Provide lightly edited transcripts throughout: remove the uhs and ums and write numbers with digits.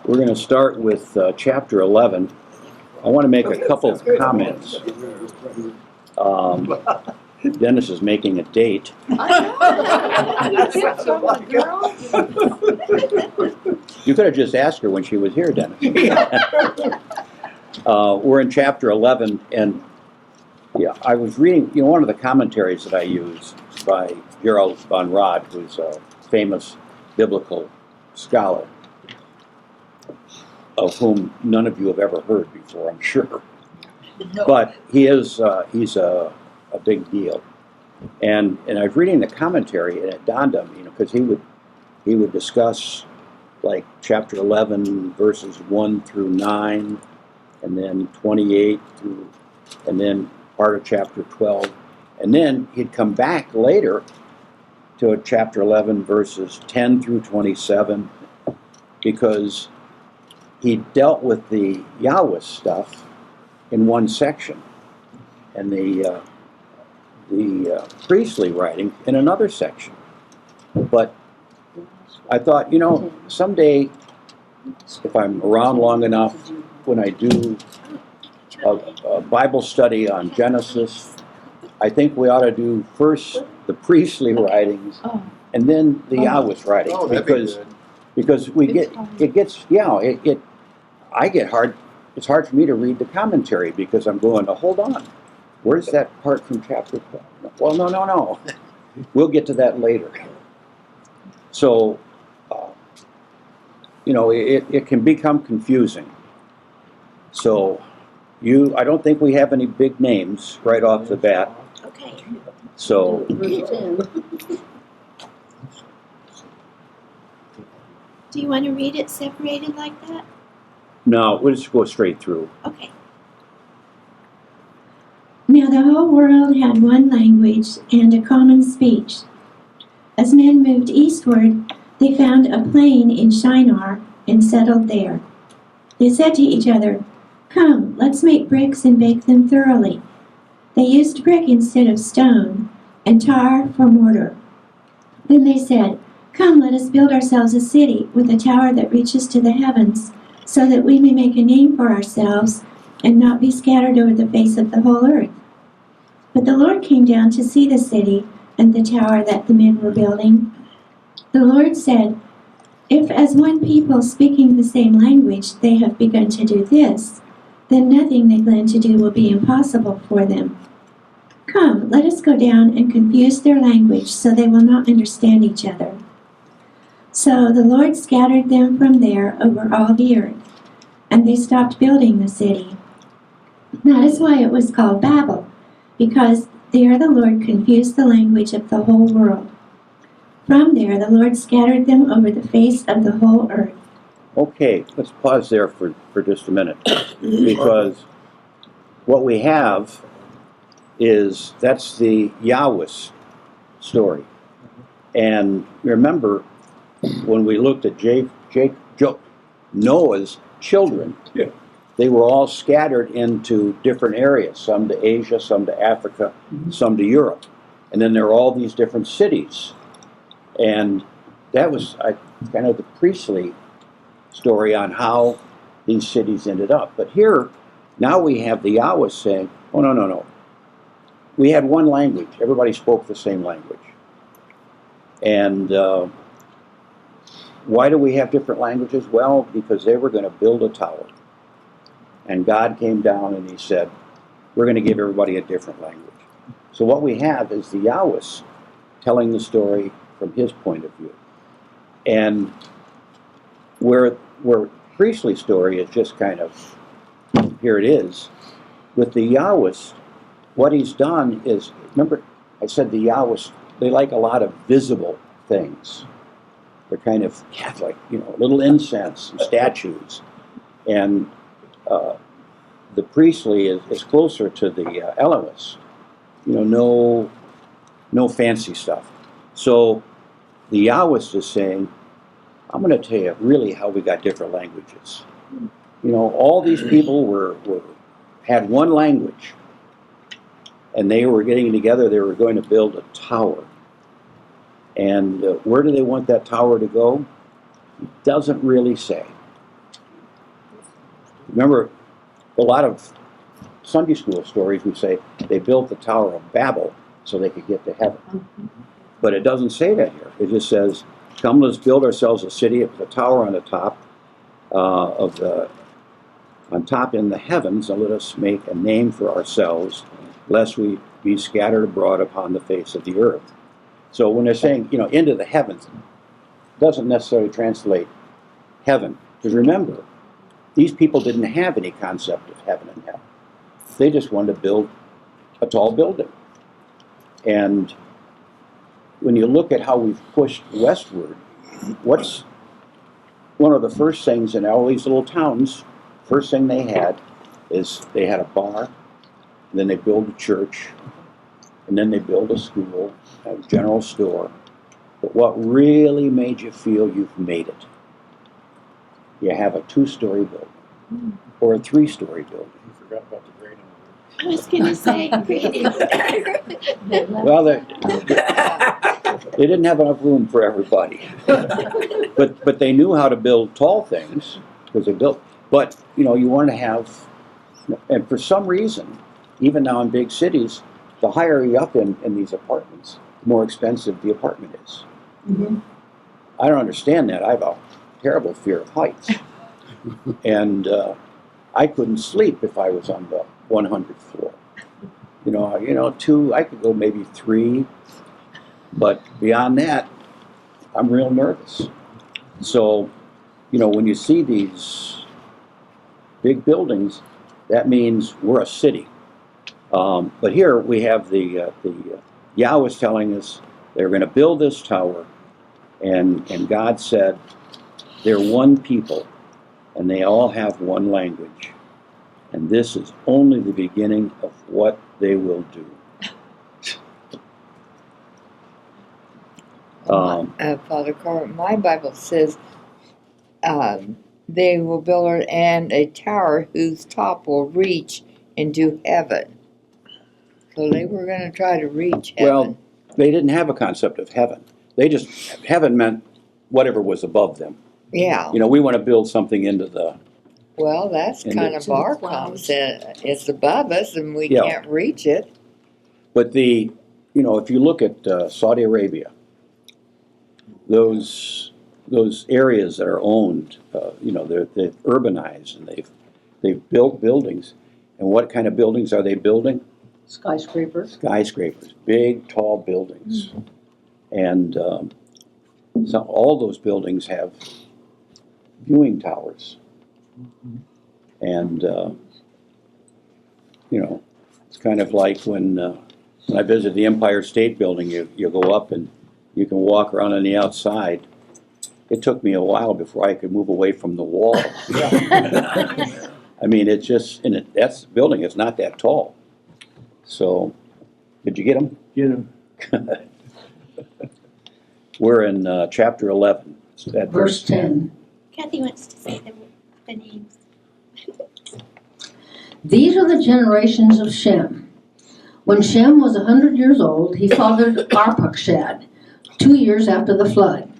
We're going to start with chapter 11. I want to make a couple of comments. Dennis is making a date. You could have just asked her when she was here, Dennis. We're in chapter 11, and yeah, I was reading, one of the commentaries that I use by Gerald von Rad, who's a famous biblical scholar, of whom none of you have ever heard before, I'm sure. No. But he's a big deal. And I was reading the commentary, and it dawned on me, because he would discuss like chapter 11, verses 1 through 9, and then 28 through, and then part of chapter 12. And then he'd come back later to chapter 11, verses 10 through 27, because he dealt with the Yahweh stuff in one section, and the priestly writing in another section. But I thought, someday, if I'm around long enough, when I do a Bible study on Genesis, I think we ought to do first the priestly writings and then the Yahweh's writings, because it's hard for me to read the commentary, because I'm going, hold on, where's that part from chapter 12? Well, no. We'll get to that later. So, it can become confusing. So, I don't think we have any big names right off the bat. Okay. So, do you want to read it separated like that? No, we'll just go straight through. Okay. Now the whole world had one language and a common speech. As men moved eastward, they found a plain in Shinar and settled there. They said to each other, "Come, let's make bricks and bake them thoroughly." They used brick instead of stone, and tar for mortar. Then they said, "Come, let us build ourselves a city with a tower that reaches to the heavens, so that we may make a name for ourselves and not be scattered over the face of the whole earth." But the Lord came down to see the city and the tower that the men were building. The Lord said, "If as one people speaking the same language they have begun to do this, then nothing they plan to do will be impossible for them. Come, let us go down and confuse their language so they will not understand each other." So the Lord scattered them from there over all the earth, and they stopped building the city. That is why it was called Babel, because there the Lord confused the language of the whole world. From there the Lord scattered them over the face of the whole earth. Okay, let's pause there for just a minute, because what we have that's the Yahweh's story. And remember, when we looked at Noah's children, they were all scattered into different areas, some to Asia, some to Africa, some to Europe. And then there are all these different cities. And that was kind of the priestly story on how these cities ended up. But here, now we have the Yahweh saying, oh, no. We had one language. Everybody spoke the same language. And why do we have different languages? Well, because they were going to build a tower. And God came down and he said, we're going to give everybody a different language. So what we have is the Yahweh telling the story from his point of view. And where priestly story is just kind of, here it is, with the Yahweh, what he's done is, remember I said the Yahweh, they like a lot of visible things. They're kind of Catholic, little incense and statues. And the priestly is closer to the Elohist. No fancy stuff. So the Yahweh is saying, I'm going to tell you really how we got different languages. All these people had one language, and they were getting together. They were going to build a tower. And where do they want that tower to go? It doesn't really say. Remember, a lot of Sunday school stories would say they built the Tower of Babel so they could get to heaven. But it doesn't say that here. It just says, come, let's build ourselves a city with a tower on the top on top in the heavens, and let us make a name for ourselves, lest we be scattered abroad upon the face of the earth. So when they're saying, into the heavens, it doesn't necessarily translate heaven. Because remember, these people didn't have any concept of heaven and hell. They just wanted to build a tall building. And when you look at how we've pushed westward, what's one of the first things in all these little towns, first thing they had is they had a bar, and then they built a church, and then they built a school, a general store. But what really made you feel you've made it? You have a 2-story building or a 3-story building. You forgot about the grading. I was going to say, grading. Well, they didn't have enough room for everybody. but they knew how to build tall things because they built. But you want to have, and for some reason, even now in big cities, the higher you up in these apartments, the more expensive the apartment is. Mm-hmm. I don't understand that. I have a terrible fear of heights. And I couldn't sleep if I was on the 100th floor. 2, I could go maybe 3, but beyond that, I'm real nervous. So, when you see these big buildings, that means we're a city. But here we have the Yahweh is telling us they're going to build this tower, and God said they're one people, and they all have one language. And this is only the beginning of what they will do. Father Carver, my Bible says they will build and a tower whose top will reach into heaven. So they were going to try to reach heaven. Well, they didn't have a concept of heaven. Heaven meant whatever was above them. Yeah. We want to build something into the... Well, that's And kind it's of in the our clouds. concept. It's above us and we Yeah. can't reach it. But if you look at Saudi Arabia, those areas that are owned, they've urbanized and they've built buildings. And what kind of buildings are they building? Skyscrapers. Skyscrapers, big, tall buildings. And so all those buildings have viewing towers. And, it's kind of like when I visit the Empire State Building, you go up and you can walk around on the outside. It took me a while before I could move away from the wall. I mean, it's just, that's the building, it's not that tall. So, did you get them? Get him. We're in chapter 11, at Verse 10. Kathy wants to say the names. These are the generations of Shem. When Shem was 100 years old, he fathered Arpachshad 2 years after the flood.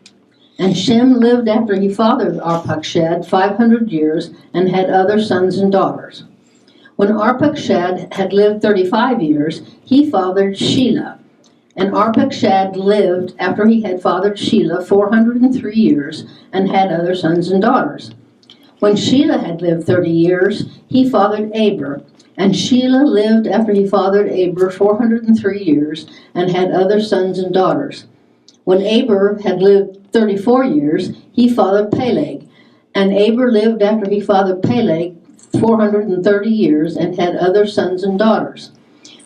And Shem lived after he fathered Arpachshad 500 years and had other sons and daughters. When Arpachshad had lived 35 years, he fathered Shelah. And Arpachshad lived after he had fathered Shelah 403 years and had other sons and daughters. When Shelah had lived 30 years, he fathered Aber. And Shelah lived after he fathered Aber 403 years and had other sons and daughters. When Aber had lived 34 years, he fathered Peleg. And Aber lived after he fathered Peleg 430 years and had other sons and daughters.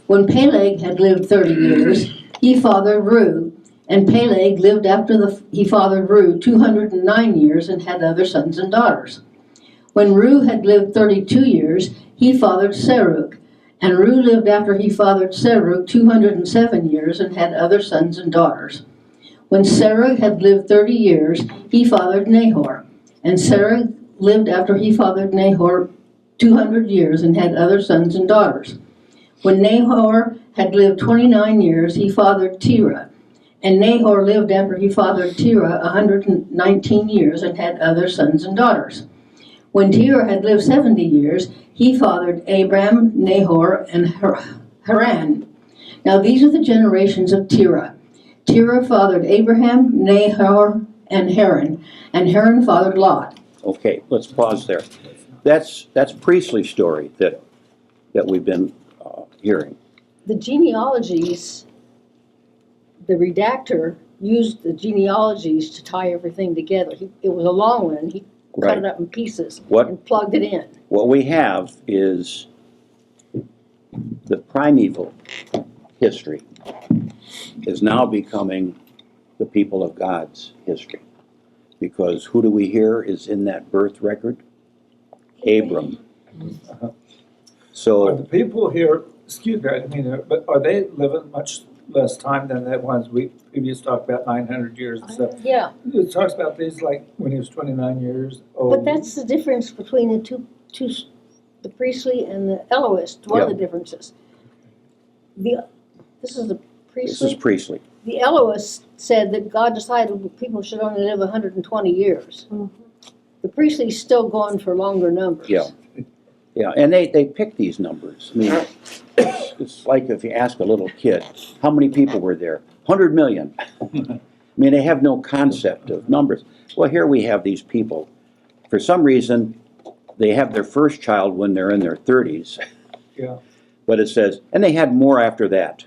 When Peleg had lived 30 years, he fathered Reu. And Peleg lived after he fathered Reu 209 years and had other sons and daughters. When Reu had lived 32 years, he fathered Serug. And Reu lived after he fathered Serug 207 years and had other sons and daughters. When Serug had lived 30 years, he fathered Nahor. And Serug lived after he fathered Nahor 200 years and had other sons and daughters. When Nahor had lived 29 years, he fathered Terah. And Nahor lived after he fathered Terah 119 years and had other sons and daughters. When Terah had lived 70 years, he fathered Abram, Nahor, and Haran. Now these are the generations of Terah. Terah fathered Abraham, Nahor, and Haran fathered Lot. Okay, let's pause there. That's Priestley's story that we've been hearing. The genealogies, the redactor used the genealogies to tie everything together. It was a long one. He cut it up in pieces and plugged it in. What we have is the primeval history is now becoming the people of God's history. Because who do we hear is in that birth record? Abram. Are So the people here, excuse me, I didn't mean to, but are they living much less time than the ones we previously talked about, 900 years and stuff? Yeah, It talks about these like when he was 29 years old. but that's the difference between the two, the Priestley and the Eloist. One of the differences. This is the this is Priestley. Priestley. The Eloist said that God decided people should only live 120 years. The Priestley's still going for longer numbers. Yeah. Yeah, and they pick these numbers. I mean, it's like if you ask a little kid, how many people were there? 100 million. I mean, they have no concept of numbers. Well, here we have these people. For some reason, they have their first child when they're in their 30s. Yeah. But it says, and they had more after that.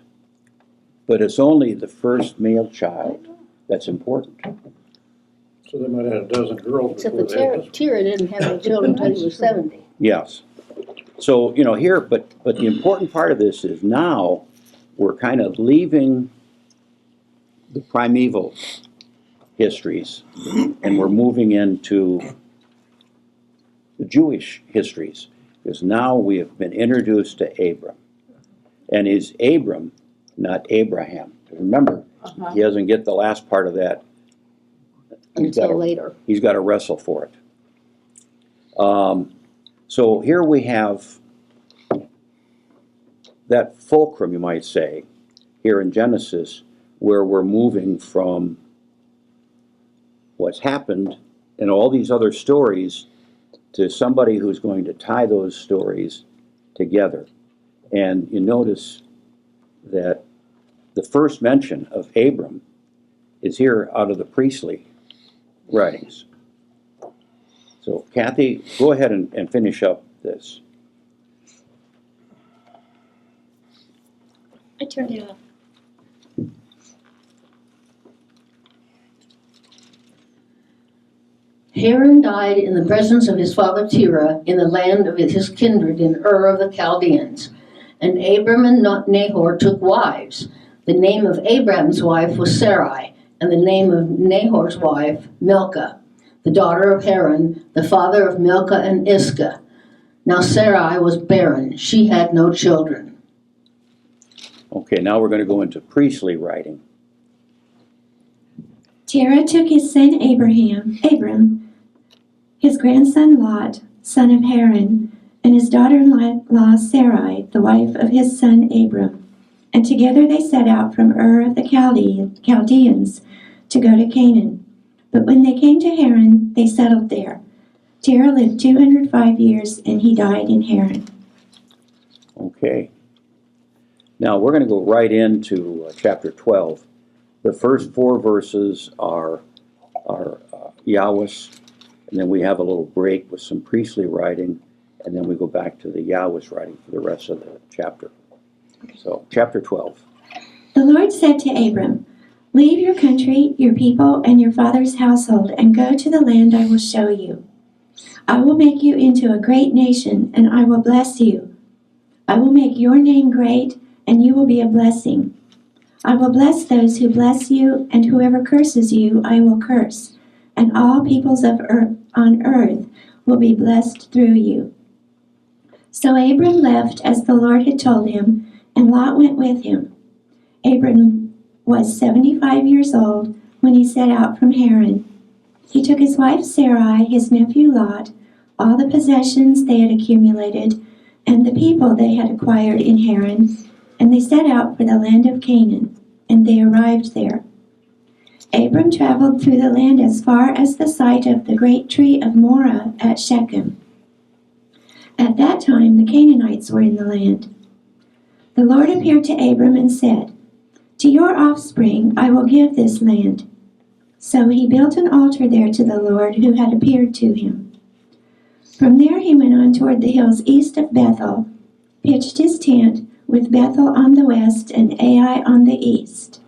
But it's only the first male child that's important. So they might have had a dozen girls Except before that they had this. Terah didn't have any children until he was 70. Yes. So, here, but the important part of this is now we're kind of leaving the primeval histories and we're moving into the Jewish histories. Because now we have been introduced to Abram. And is Abram, not Abraham. Remember, he doesn't get the last part of that. Until later. He's got to wrestle for it. So here we have that fulcrum, you might say, here in Genesis, where we're moving from what's happened in all these other stories to somebody who's going to tie those stories together. And you notice that the first mention of Abram is here out of the Priestley writings. So, Kathy, go ahead and finish up this. I turned it off. Haran died in the presence of his father Terah in the land of his kindred in Ur of the Chaldeans. And Abram and Nahor took wives. The name of Abram's wife was Sarai, and the name of Nahor's wife, Milcah, the daughter of Haran, the father of Milcah and Iscah. Now Sarai was barren. She had no children. Okay, now we're going to go into Priestley writing. Terah took his son Abram, his grandson Lot, son of Haran, and his daughter-in-law Sarai, the wife of his son Abram. And together they set out from Ur of the Chaldeans to go to Canaan. But when they came to Haran, they settled there. Terah lived 205 years, and he died in Haran. Okay. Now we're going to go right into chapter 12. The first 4 verses are Yahweh's, and then we have a little break with some Priestley writing, and then we go back to the Yahweh's writing for the rest of the chapter. So, chapter 12. The Lord said to Abram, "Leave your country, your people, and your father's household, and go to the land I will show you. I will make you into a great nation, and I will bless you. I will make your name great, and you will be a blessing. I will bless those who bless you, and whoever curses you I will curse, and all peoples on earth will be blessed through you." So Abram left as the Lord had told him, and Lot went with him. Abram was 75 years old when he set out from Haran. He took his wife Sarai, his nephew Lot, all the possessions they had accumulated, and the people they had acquired in Haran, and they set out for the land of Canaan, and they arrived there. Abram traveled through the land as far as the site of the great tree of Morah at Shechem. At that time the Canaanites were in the land. The Lord appeared to Abram and said, "To your offspring I will give this land." So he built an altar there to the Lord who had appeared to him. From there he went on toward the hills east of Bethel, pitched his tent with Bethel on the west and Ai on the east.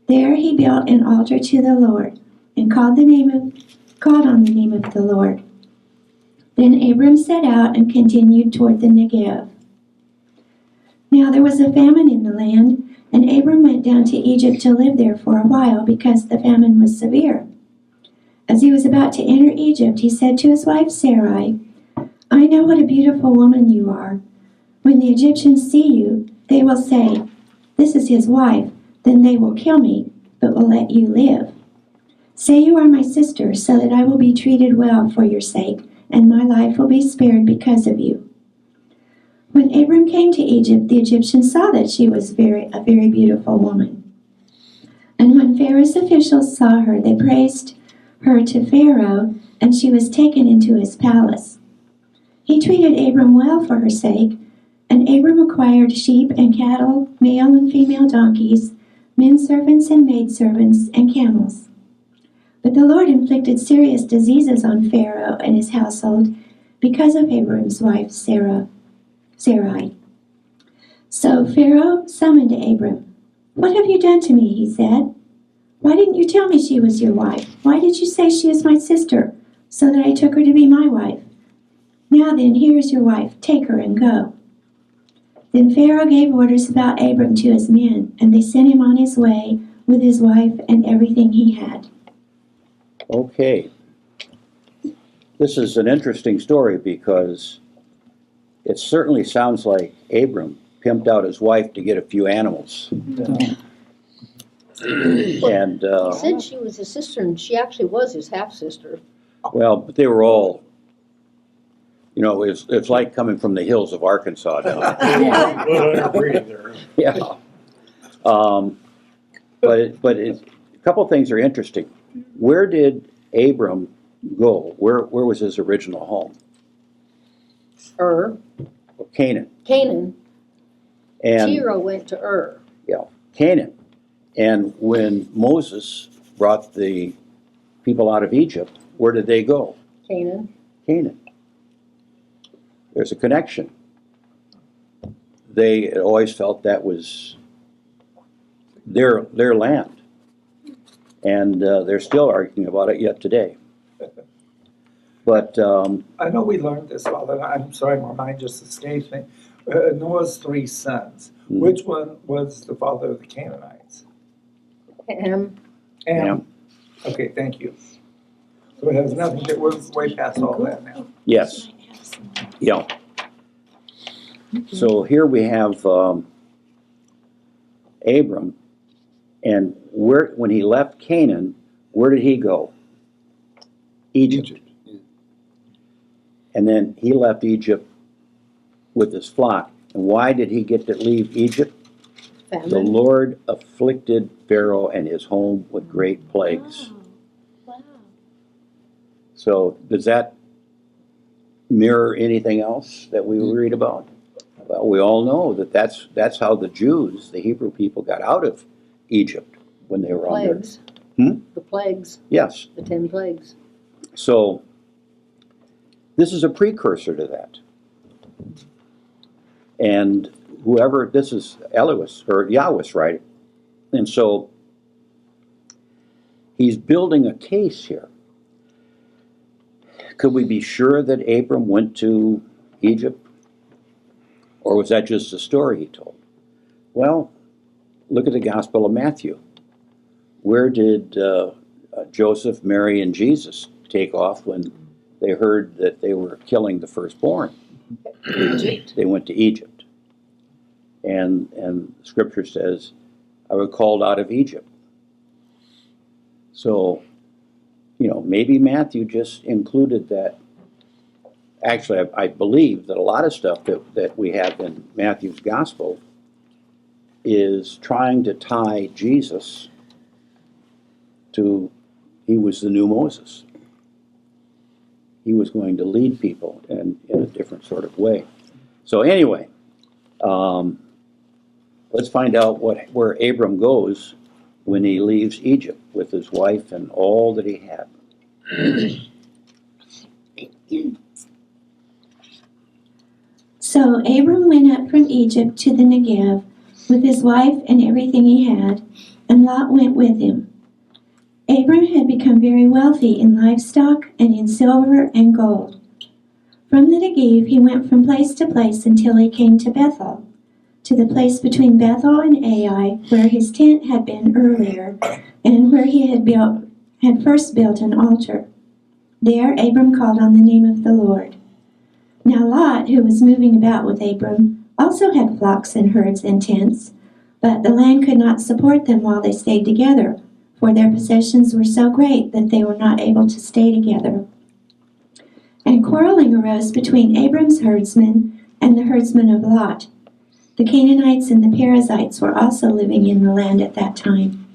There he built an altar to the Lord and called on the name of the Lord. Then Abram set out and continued toward the Negev. Now there was a famine in the land, and Abram went down to Egypt to live there for a while because the famine was severe. As he was about to enter Egypt, he said to his wife Sarai, "I know what a beautiful woman you are. When the Egyptians see you, they will say, 'This is his wife,' then they will kill me, but will let you live. Say you are my sister, so that I will be treated well for your sake, and my life will be spared because of you." When Abram came to Egypt, the Egyptians saw that she was a very beautiful woman. And when Pharaoh's officials saw her, they praised her to Pharaoh, and she was taken into his palace. He treated Abram well for her sake, and Abram acquired sheep and cattle, male and female donkeys, men servants and maidservants, and camels. But the Lord inflicted serious diseases on Pharaoh and his household because of Abram's wife Sarai. So Pharaoh summoned Abram. "What have you done to me?" he said. "Why didn't you tell me she was your wife? Why did you say she is my sister, so that I took her to be my wife? Now then, here is your wife. Take her and go." Then Pharaoh gave orders about Abram to his men, and they sent him on his way with his wife and everything he had. Okay. This is an interesting story because it certainly sounds like Abram pimped out his wife to get a few animals. And, He said she was his sister, and she actually was his half-sister. well, but they were all, you know, it's like coming from the hills of Arkansas down. Well, breeding there. Yeah. But a couple of things are interesting. Where did Abram go? Where was his original home? Canaan. Canaan. And Terah went to Ur. yeah, Canaan. And when Moses brought the people out of Egypt, where did they go? Canaan. Canaan. There's a connection. They always felt that was their land. And they're still arguing about it yet today. But I know we learned this, Father. I'm sorry, my mind just escapes me. Noah's 3 sons. Mhm. Which one was the father of the Canaanites? Ham. Ham. Okay, thank you. So it has nothing to, we're way past all that now. yes, yeah. So here we have Abram, and when he left Canaan, where did he go? Egypt. And then he left Egypt with his flock. And why did he get to leave Egypt? Famine. The Lord afflicted Pharaoh and his home with great plagues. Wow. So does that mirror anything else that we read about? Well, we all know that that's how the Jews, the Hebrew people, got out of Egypt when they were under. Plagues. The plagues. Yes. The 10 plagues. So this is a precursor to that. And this is Elohis, or Yahweh's writing. And so he's building a case here. Could we be sure that Abram went to Egypt? Or was that just a story he told? Well, look at the Gospel of Matthew. Where did Joseph, Mary, and Jesus take off when they heard that they were killing the firstborn? Egypt. They went to Egypt. And Scripture says, I was called out of Egypt. So, maybe Matthew just included that. Actually, I believe that a lot of stuff that we have in Matthew's Gospel is trying to tie Jesus he was the new Moses. He was going to lead people in a different sort of way. So anyway, let's find out where Abram goes when he leaves Egypt with his wife and all that he had. So Abram went up from Egypt to the Negev with his wife and everything he had, and Lot went with him. Abram had become very wealthy in livestock and in silver and gold. From the Negev he went from place to place until he came to Bethel, to the place between Bethel and Ai, where his tent had been earlier, and where he had first built an altar. There Abram called on the name of the Lord. Now Lot, who was moving about with Abram, also had flocks and herds and tents, but the land could not support them while they stayed together, for their possessions were so great that they were not able to stay together. And quarreling arose between Abram's herdsmen and the herdsmen of Lot. The Canaanites and the Perizzites were also living in the land at that time.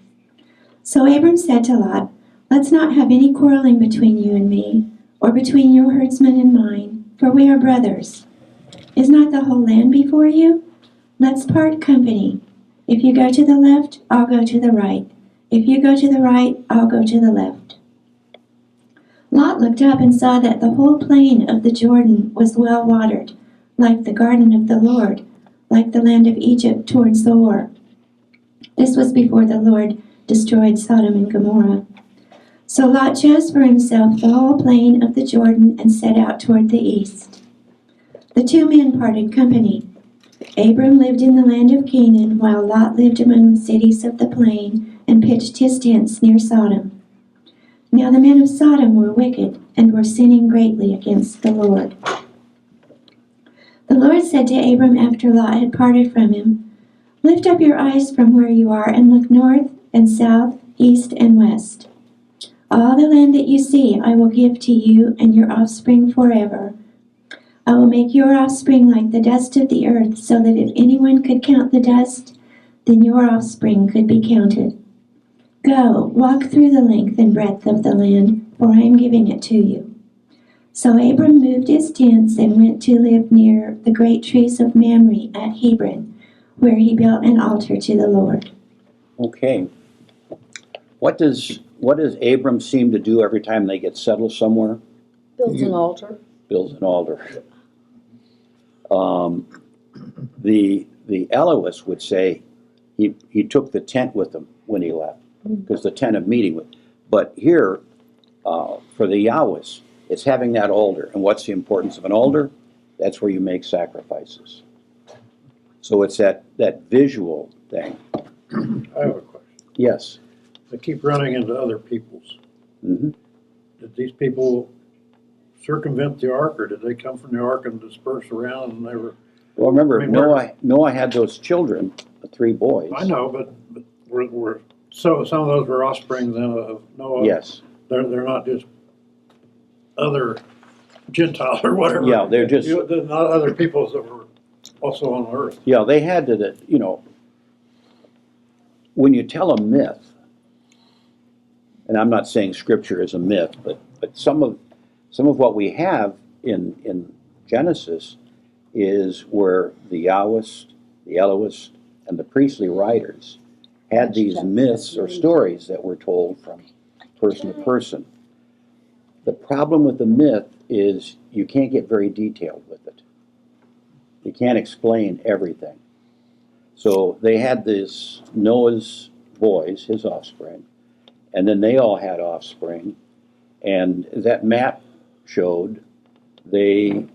So Abram said to Lot, "Let's not have any quarreling between you and me, or between your herdsmen and mine, for we are brothers. Is not the whole land before you? Let's part company. If you go to the left, I'll go to the right. If you go to the right, I'll go to the left." Lot looked up and saw that the whole plain of the Jordan was well watered, like the garden of the Lord, like the land of Egypt toward Zoar. This was before the Lord destroyed Sodom and Gomorrah. So Lot chose for himself the whole plain of the Jordan and set out toward the east. The two men parted company. Abram lived in the land of Canaan, while Lot lived among the cities of the plain and pitched his tents near Sodom. Now the men of Sodom were wicked and were sinning greatly against the Lord. The Lord said to Abram after Lot had parted from him, "Lift up your eyes from where you are and look north and south, east and west. All the land that you see I will give to you and your offspring forever. I will make your offspring like the dust of the earth, so that if anyone could count the dust, then your offspring could be counted. Go, walk through the length and breadth of the land, for I am giving it to you." So Abram moved his tents and went to live near the great trees of Mamre at Hebron, where he built an altar to the Lord. Okay. What does Abram seem to do every time they get settled somewhere? Builds an altar. Builds an altar. The Elohists would say he took the tent with him when he left, because the tent of meeting with. But here, for the Yahwehs, it's having that altar. And what's the importance of an altar? That's where you make sacrifices. So it's that visual thing. I have a question. Yes. They keep running into other peoples. Mm-hmm. Did these people circumvent the ark, or did they come from the ark and disperse around and they were? Well, remember, I mean, Noah had those children, the 3 boys. I know, but so some of those were offspring then of Noah. Yes. They're not just other Gentiles or whatever. Yeah, they're just. They're not other peoples that were also on earth. Yeah, they had to, when you tell a myth, and I'm not saying Scripture is a myth, but some of what we have in Genesis is where the Yahwist, the Elohist, and the priestly writers had these myths or stories that were told from person to person. The problem with the myth is you can't get very detailed with it. You can't explain everything. So they had this Noah's boys, his offspring, and then they all had offspring. And that map showed they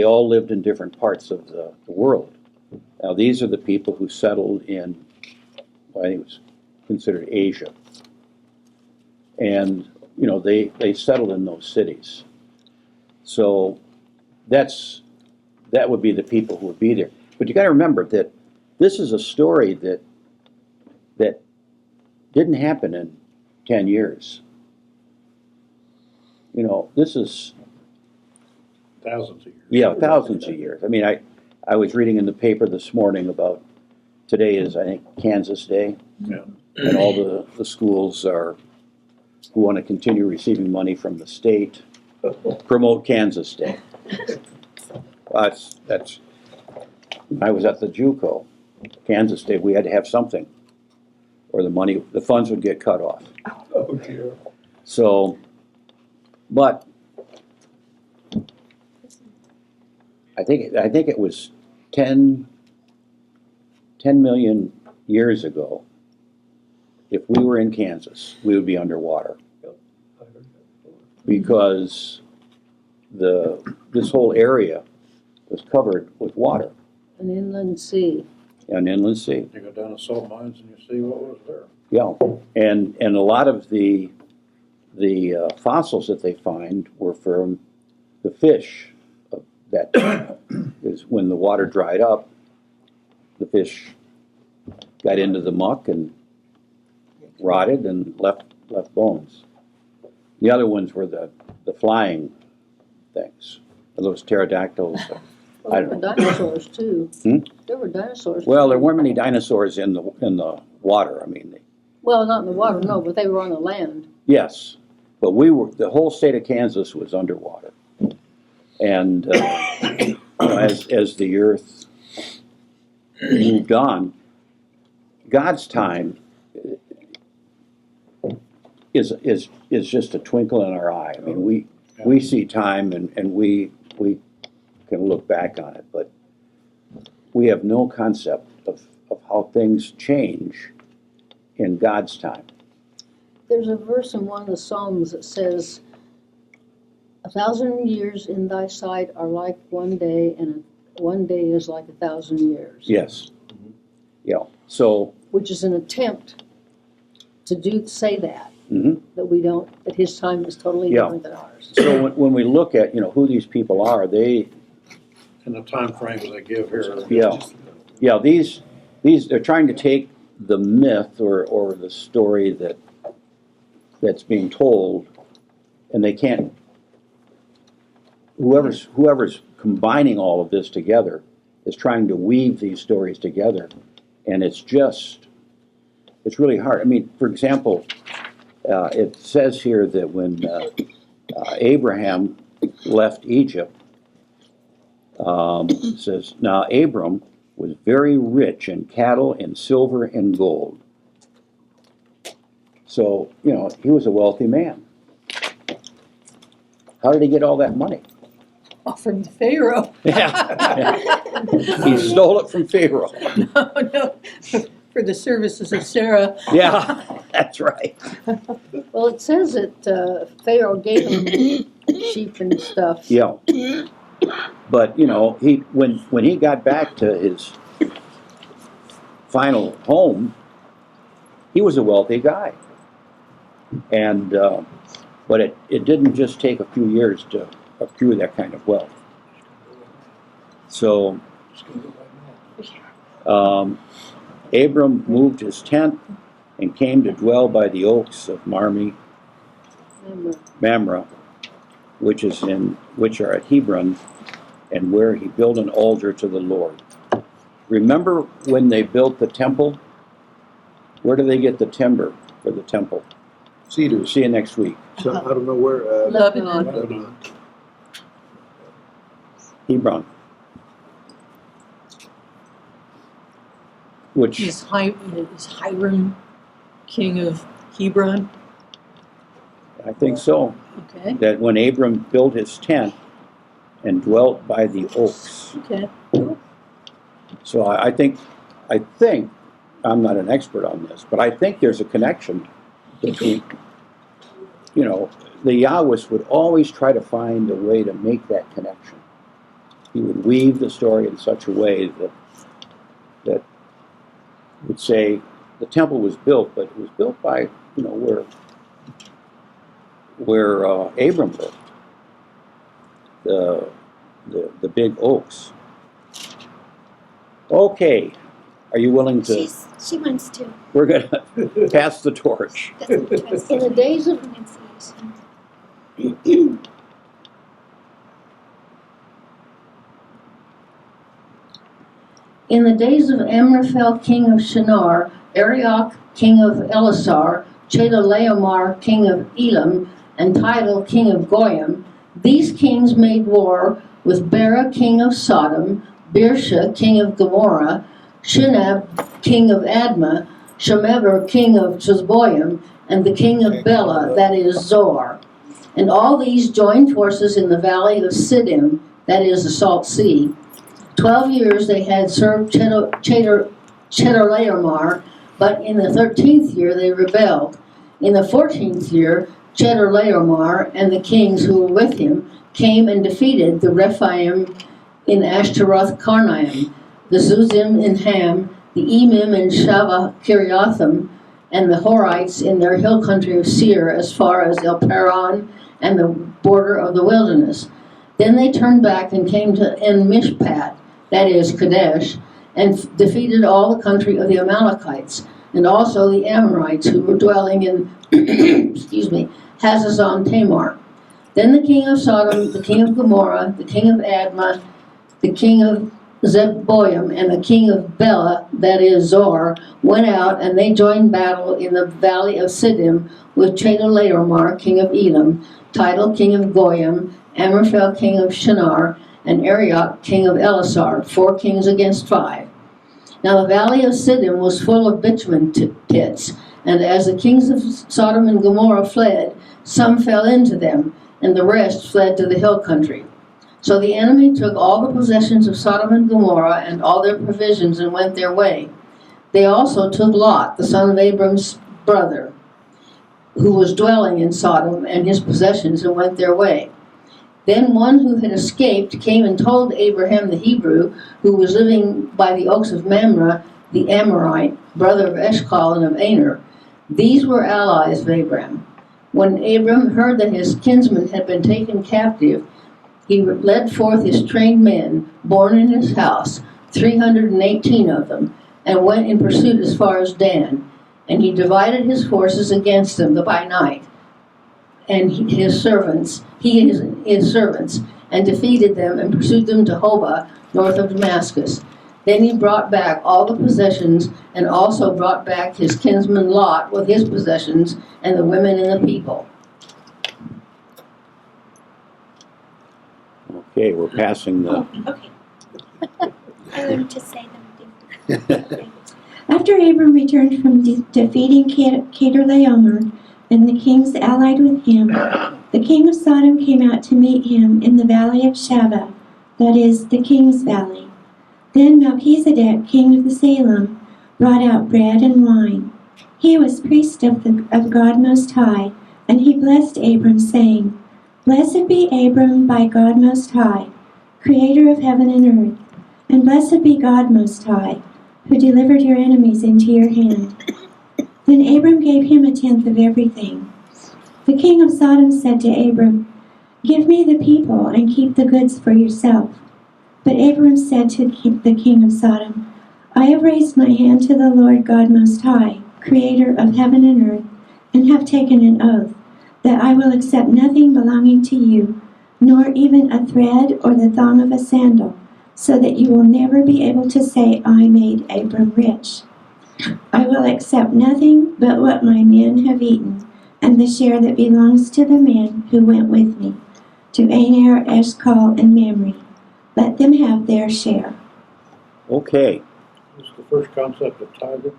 all lived in different parts of the world. Now these are the people who settled in, well, I think it was considered Asia. And they settled in those cities. So that would be the people who would be there. But you got to remember that this is a story that didn't happen in 10 years. This is Thousands of years. Yeah, thousands of years. I mean, I was reading in the paper this morning about today is, I think, Kansas Day. Yeah. And all the schools are who want to continue receiving money from the state, promote Kansas State. That's, when I was at the JUCO, Kansas State, we had to have something, or the funds would get cut off. Oh dear. So, but I think it was 10 million years ago. If we were in Kansas, we would be underwater I heard that before. because this whole area was covered with water, An inland sea. an inland sea. You go down to salt mines and you see what was there. Yeah, and a lot of the fossils that they find were from the fish of that time. Is when the water dried up, the fish got into the muck and rotted and left bones. The other ones were the flying things, those pterodactyls. Well, I there were don't know. dinosaurs too. Hmm? There were dinosaurs. Well, there too. weren't many dinosaurs in the water. I mean, Well, not in the water, no, but they were on the land. yes, but the whole state of Kansas was underwater. And as the earth moved on, God's time is just a twinkle in our eye. I mean, we see time and we can look back on it, but we have no concept of how things change in God's time. There's a verse in one of the Psalms that says, 1,000 years in thy sight are like one day, and one day is like 1,000 years. Yes. Yeah. So. Which is an attempt to say that, Mhm. that his time is totally Yeah. different than ours. So when we look at who these people are, they And the time frames they give here. yeah these they're trying to take the myth or the story that's being told, and they can't. Whoever's combining all of this together is trying to weave these stories together, and it's really hard. I mean, for example, it says here that when Abraham left Egypt, it says, now Abram was very rich in cattle and silver and gold. So, he was a wealthy man. How did he get all that money? From the Pharaoh. Yeah. He stole it from Pharaoh. No, for the services of Sarah. Yeah, that's right. Well, it says that Pharaoh gave him sheep and stuff. Yeah. But, when he got back to his final home, he was a wealthy guy. And, but it didn't just take a few years to accrue that kind of wealth. So, Abram moved his tent and came to dwell by the oaks of Mamre, which are at Hebron, and where he built an altar to the Lord. Remember when they built the temple? Where do they get the timber for the temple? Cedars. See you next week. So I don't know where. Lebanon. Lebanon. Hebron. Which, Is Hiram king of Hebron? I think so, Okay, that when Abram built his tent and dwelt by the oaks. okay. So I think, I'm not an expert on this, but I think there's a connection between, the Yahwist would always try to find a way to make that connection. He would weave the story in such a way that would say the temple was built, but it was built by, where Abram lived, the big oaks. Okay, are you willing to? She wants to. We're gonna pass the torch. That's interesting. In the days of Pronunciation. In the days of Amraphel king of Shinar, Arioch king of Elasar, Chedorlaomer, king of Elam, and Tidal, king of Goyim. These kings made war with Bera, king of Sodom, Birsha, king of Gomorrah, Shinab, king of Admah, Shemeber, king of Chesboim, and the king of Bela, that is Zoar. And all these joined forces in the valley of Siddim, that is the Salt Sea. 12 years they had served Chedorlaomer, but in the 13th year they rebelled. In the 14th year, Chedorlaomer and the kings who were with him came and defeated the Rephaim in Ashtaroth Karnaim, the Zuzim in Ham, the Emim in Shavah Kiriathim, and the Horites in their hill country of Seir as far as El Paran and the border of the wilderness. Then they turned back and came to En Mishpat, that is Kadesh, and defeated all the country of the Amalekites, and also the Amorites who were dwelling in Hazazon Tamar. Then the king of Sodom, the king of Gomorrah, the king of Admah, the king of Zeboim, and the king of Bela, that is Zoar, went out, and they joined battle in the valley of Siddim with Chedorlaomer, king of Elam, Tidal, king of Goyim, Amraphel, king of Shinar, and Arioch, king of Elasar, 4 kings against 5. Now the valley of Siddim was full of bitumen pits, and as the kings of Sodom and Gomorrah fled, some fell into them, and the rest fled to the hill country. So the enemy took all the possessions of Sodom and Gomorrah and all their provisions and went their way. They also took Lot, the son of Abram's brother, who was dwelling in Sodom, and his possessions, and went their way. Then one who had escaped came and told Abraham the Hebrew, who was living by the oaks of Mamre, the Amorite, brother of Eshcol and of Aner. These were allies of Abram. When Abram heard that his kinsman had been taken captive, he led forth his trained men, born in his house, 318 of them, and went in pursuit as far as Dan. And he divided his forces against them by night, and his servants, and defeated them and pursued them to Hobah, north of Damascus. Then he brought back all the possessions, and also brought back his kinsman Lot with his possessions, and the women and the people. Okay, we're passing the. Oh, okay. I learned to say them. After Abram returned from defeating Chedorlaomer and the kings allied with him, the king of Sodom came out to meet him in the valley of Shaveh, that is, the king's valley. Then Melchizedek, king of the Salem, brought out bread and wine. He was priest of God Most High, and he blessed Abram, saying, Blessed be Abram by God Most High, creator of heaven and earth, and blessed be God Most High, who delivered your enemies into your hand. Then Abram gave him 1/10 of everything. The king of Sodom said to Abram, Give me the people and keep the goods for yourself. But Abram said to the king of Sodom, I have raised my hand to the Lord God Most High, creator of heaven and earth, and have taken an oath that I will accept nothing belonging to you, nor even a thread or the thong of a sandal, so that you will never be able to say, I made Abram rich. I will accept nothing but what my men have eaten, and the share that belongs to the men who went with me, to Aner, Eshcol, and Mamre. Let them have their share. Okay. What's the first concept of tithing?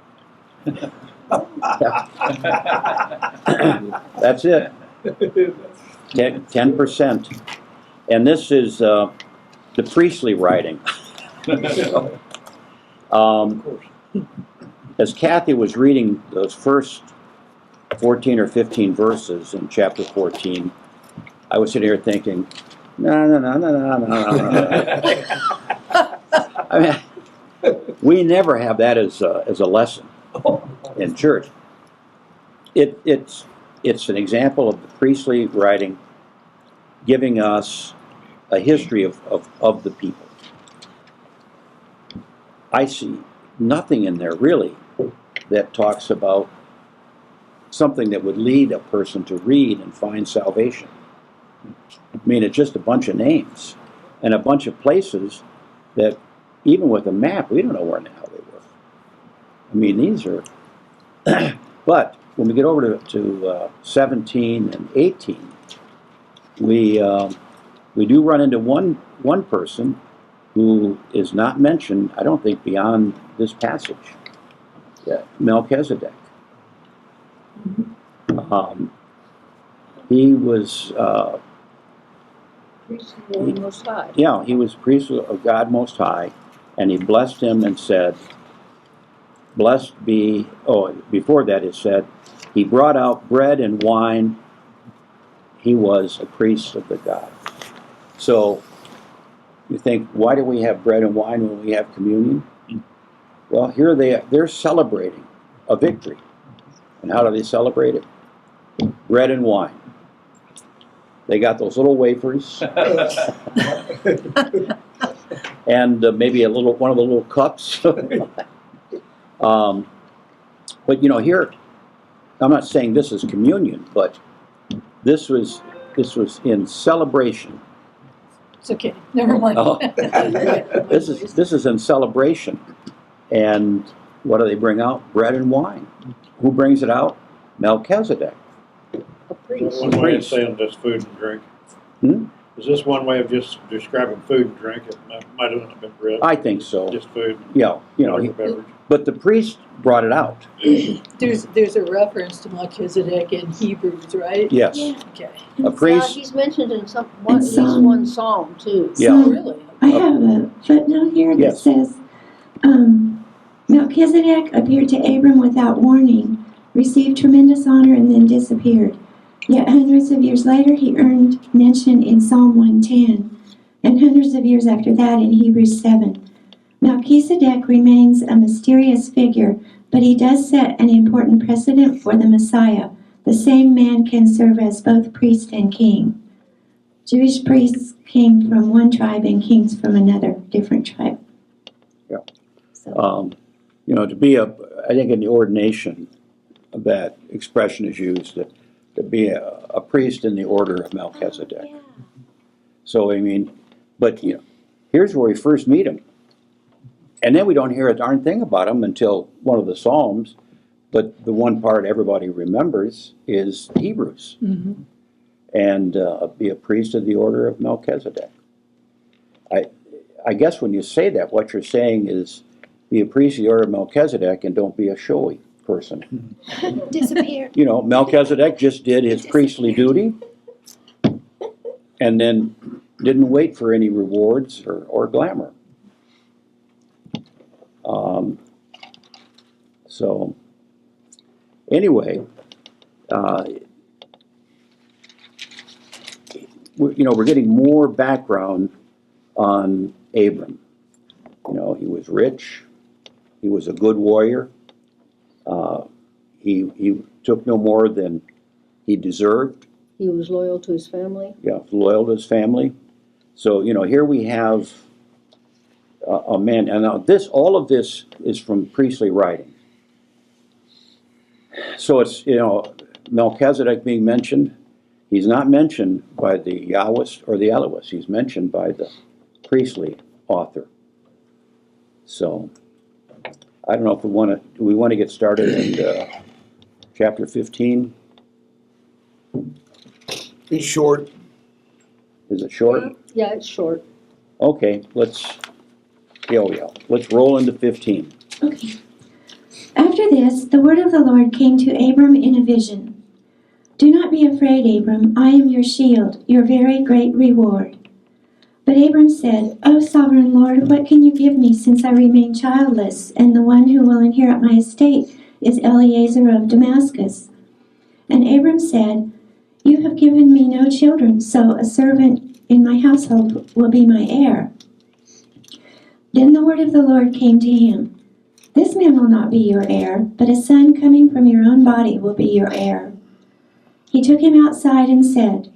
That's it. 10%. And this is the priestly writing. So, Of course. as Kathy was reading those first 14 or 15 verses in chapter 14, I was sitting here thinking, no. I mean, we never have that as a lesson in church. It's an example of the priestly writing giving us a history of the people. I see nothing in there really that talks about something that would lead a person to read and find salvation. I mean, it's just a bunch of names and a bunch of places that even with a map, we don't know where in the hell they were. I mean, these are, but when we get over to 17 and 18, we do run into one person who is not mentioned, I don't think, beyond this passage. Melchizedek. He was, Priest of the Lord Most High. yeah, he was priest of God Most High, and he blessed him and said, blessed be, before that it said, he brought out bread and wine. He was a priest of the God. So, you think, why do we have bread and wine when we have communion? Well, here they're celebrating a victory. And how do they celebrate it? Bread and wine. They got those little wafers and maybe one of the little cups. But here, I'm not saying this is communion, but this was in celebration. It's okay, never mind. Oh. This is in celebration. And what do they bring out? Bread and wine. Who brings it out? Melchizedek. A Is priest. that one way of saying just food and drink? Hmm? Is this one way of just describing food and drink? It might have not been bread. I think so. Just food. Yeah, Whatever beverage. but the priest brought it out. There's a reference to Melchizedek in Hebrews, right? Yes. Yeah. Okay. A priest. He's mentioned in In at least Psalm. one psalm too. Yeah. Oh, really? I have a footnote here that Yes. says, Melchizedek appeared to Abram without warning, received tremendous honor, and then disappeared. Yet hundreds of years later, he earned mention in Psalm 110, and hundreds of years after that in Hebrews 7. Melchizedek remains a mysterious figure, but he does set an important precedent for the Messiah. The same man can serve as both priest and king. Jewish priests came from one tribe and kings from another, different tribe. Yeah. So, To be I think in the ordination, that expression is used, to be a priest in the order of Melchizedek. Yeah. So, but here's where we first meet him. And then we don't hear a darn thing about him until one of the Psalms, but the one part everybody remembers is Hebrews. Mm-hmm. And be a priest of the order of Melchizedek. I guess when you say that, what you're saying is be a priest of the order of Melchizedek and don't be a showy person. Disappeared. Melchizedek just did his priestly duty and then didn't wait for any rewards or glamour. So, anyway, we're getting more background on Abram. He was rich. He was a good warrior. He took no more than he deserved. He was loyal to his family. Yeah, loyal to his family. So here we have a man, and now all of this is from priestly writing. So it's Melchizedek being mentioned. He's not mentioned by the Yahwist or the Elohist. He's mentioned by the priestly author. So I don't know if do we want to get started in chapter 15? It's short. Is it short? Yeah, it's short. Okay, let's roll into 15. okay. After this, the word of the Lord came to Abram in a vision. Do not be afraid, Abram. I am your shield, your very great reward. But Abram said, O sovereign Lord, what can you give me since I remain childless, and the one who will inherit my estate is Eliezer of Damascus? And Abram said, You have given me no children, so a servant in my household will be my heir. Then the word of the Lord came to him. This man will not be your heir, but a son coming from your own body will be your heir. He took him outside and said,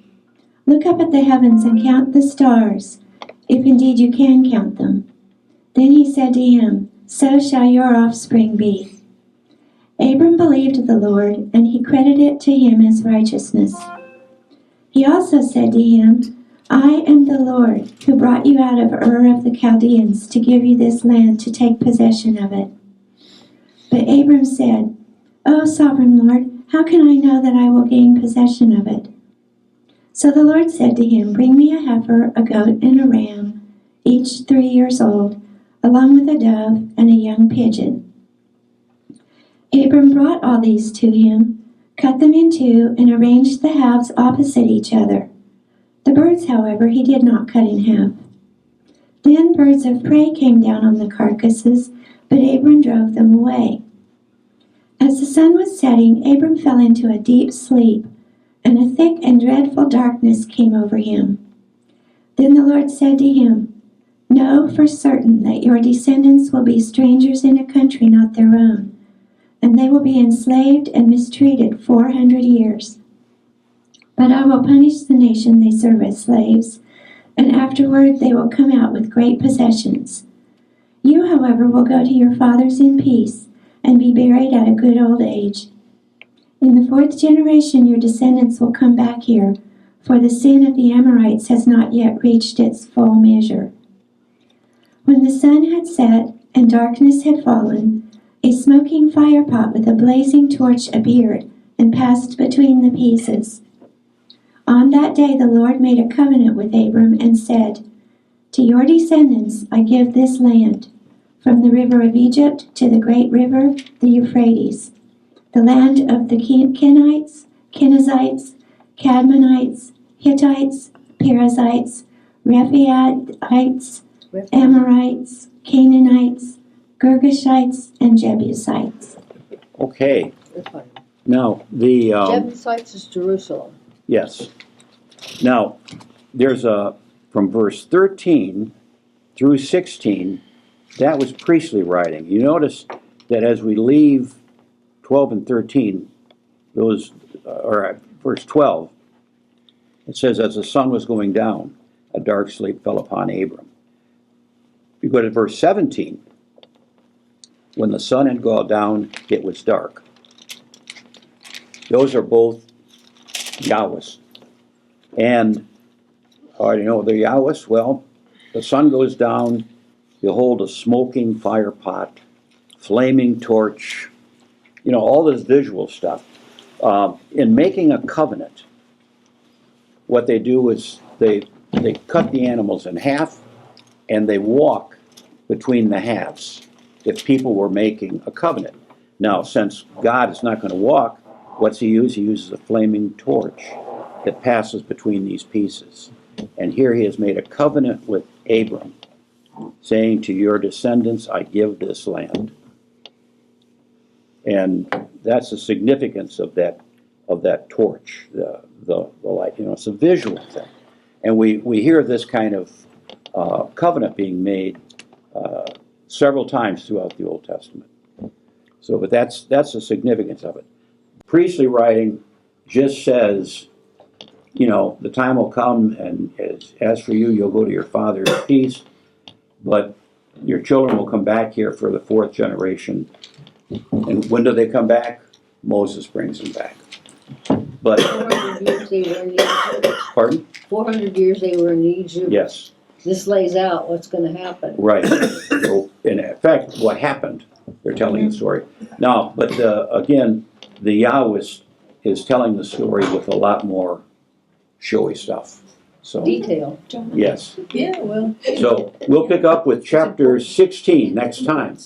Look up at the heavens and count the stars, if indeed you can count them. Then he said to him, So shall your offspring be. Abram believed the Lord, and he credited it to him as righteousness. He also said to him, I am the Lord, who brought you out of Ur of the Chaldeans to give you this land to take possession of it. But Abram said, O sovereign Lord, how can I know that I will gain possession of it? So the Lord said to him, Bring me a heifer, a goat, and a ram, each 3 years old, along with a dove and a young pigeon. Abram brought all these to him, cut them in two, and arranged the halves opposite each other. The birds, however, he did not cut in half. Then birds of prey came down on the carcasses, but Abram drove them away. As the sun was setting, Abram fell into a deep sleep, and a thick and dreadful darkness came over him. Then the Lord said to him, Know for certain that your descendants will be strangers in a country not their own, and they will be enslaved and mistreated 400 years. But I will punish the nation they serve as slaves, and afterward they will come out with great possessions. You, however, will go to your fathers in peace, and be buried at a good old age. In the 4th generation your descendants will come back here, for the sin of the Amorites has not yet reached its full measure. When the sun had set and darkness had fallen, a smoking firepot with a blazing torch appeared and passed between the pieces. On that day the Lord made a covenant with Abram and said, To your descendants I give this land, from the river of Egypt to the great river, the Euphrates, the land of the Kenites, Kenizzites, Cadmonites, Hittites, Perizzites, Rephaites, Amorites, Canaanites, Girgashites, and Jebusites. Okay, That's fine. now the Jebusites is Jerusalem. yes. Now there's from verse 13 through 16, that was priestly writing. You notice that as we leave 12 and 13, those or verse 12, it says, as the sun was going down, a dark sleep fell upon Abram. You go to verse 17, when the sun had gone down, it was dark. Those are both Yahweh's. And how do you know they're Yahweh's? Well, the sun goes down, behold a smoking fire pot, flaming torch, all this visual stuff. In making a covenant, what they do is they cut the animals in half and they walk between the halves if people were making a covenant. Now, since God is not going to walk, what's he use? He uses a flaming torch that passes between these pieces. And here he has made a covenant with Abram, saying, to your descendants I give this land. And that's the significance of that torch, the light. It's a visual thing. And we hear this kind of covenant being made several times throughout the Old Testament. So, but that's the significance of it. Priestly writing just says, the time will come, and as for you, you'll go to your father in peace, but your children will come back here for the 4th generation. And when do they come back? Moses brings them back. But 400 years they were in Egypt. pardon? 400 years they were in Egypt. Yes. This lays out what's going to happen. Right. So, in fact, what happened, they're telling the story. Now, but again, the Yahweh is telling the story with a lot more showy stuff. So, Detail. yes. Yeah, well. So we'll pick up with chapter 16 next time.